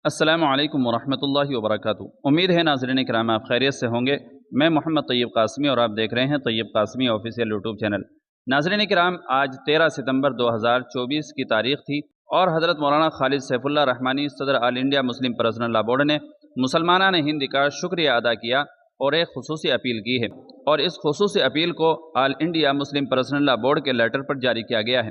السلام علیکم ورحمۃ اللہ وبرکاتہ۔ امید ہے ناظرین کرام آپ خیریت سے ہوں گے۔ میں محمد طیب قاسمی اور آپ دیکھ رہے ہیں طیب قاسمی آفیشیل یوٹیوب چینل۔ ناظرین کرام، آج 13 ستمبر 2024 کی تاریخ تھی اور حضرت مولانا خالد سیف اللہ رحمانی صدر آل انڈیا مسلم پرسنل لا بورڈ نے مسلمانان ہند کا شکریہ ادا کیا اور ایک خصوصی اپیل کی ہے، اور اس خصوصی اپیل کو آل انڈیا مسلم پرسنل لا بورڈ کے لیٹر پر جاری کیا گیا ہے۔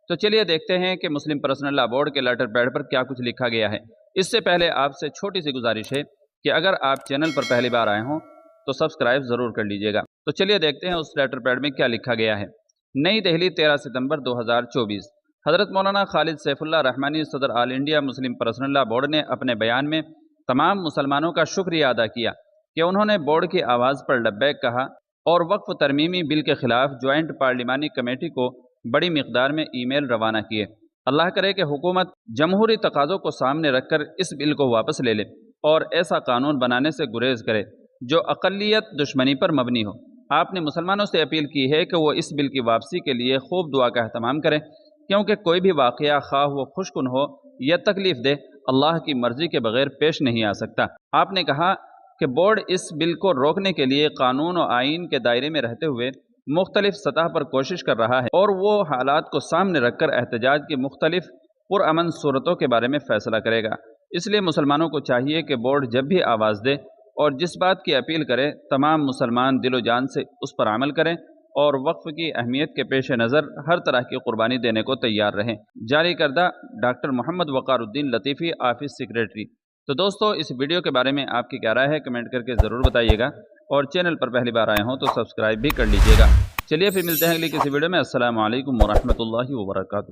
تو چلیے دیکھتے ہیں کہ مسلم پرسنل لا بورڈ کے لیٹر پیڈ پر کیا کچھ لکھا گیا ہے۔ اس سے پہلے آپ سے چھوٹی سی گزارش ہے کہ اگر آپ چینل پر پہلی بار آئے ہوں تو سبسکرائب ضرور کر لیجئے گا۔ تو چلیے دیکھتے ہیں اس لیٹر پیڈ میں کیا لکھا گیا ہے۔ نئی دہلی 13 ستمبر 2024۔ حضرت مولانا خالد سیف اللہ رحمانی صدر آل انڈیا مسلم پرسنل لا بورڈ نے اپنے بیان میں تمام مسلمانوں کا شکریہ ادا کیا کہ انہوں نے بورڈ کی آواز پر لبیک کہا اور وقف ترمیمی بل کے خلاف جوائنٹ پارلیمانی کمیٹی کو بڑی مقدار میں ای میل روانہ کیے۔ اللہ کرے کہ حکومت جمہوری تقاضوں کو سامنے رکھ کر اس بل کو واپس لے لے اور ایسا قانون بنانے سے گریز کرے جو اقلیت دشمنی پر مبنی ہو۔ آپ نے مسلمانوں سے اپیل کی ہے کہ وہ اس بل کی واپسی کے لیے خوب دعا کا اہتمام کریں، کیونکہ کوئی بھی واقعہ خواہ وہ خوشکن ہو یا تکلیف دہ اللہ کی مرضی کے بغیر پیش نہیں آ سکتا۔ آپ نے کہا کہ بورڈ اس بل کو روکنے کے لیے قانون و آئین کے دائرے میں رہتے ہوئے مختلف سطح پر کوشش کر رہا ہے اور وہ حالات کو سامنے رکھ کر احتجاج کی مختلف پرامن صورتوں کے بارے میں فیصلہ کرے گا۔ اس لیے مسلمانوں کو چاہیے کہ بورڈ جب بھی آواز دے اور جس بات کی اپیل کرے تمام مسلمان دل و جان سے اس پر عمل کریں اور وقف کی اہمیت کے پیش نظر ہر طرح کی قربانی دینے کو تیار رہیں۔ جاری کردہ ڈاکٹر محمد وقار الدین لطیفی، آفس سیکریٹری۔ تو دوستو، اس ویڈیو کے بارے میں آپ کی کیا رائے ہے کمنٹ کر کے ضرور بتائیے گا، اور چینل پر پہلی بار آئے ہوں تو سبسکرائب بھی کر لیجیے گا۔ چلیے پھر ملتے ہیں اگلی کسی ویڈیو میں۔ السلام علیکم ورحمۃ اللہ وبرکاتہ۔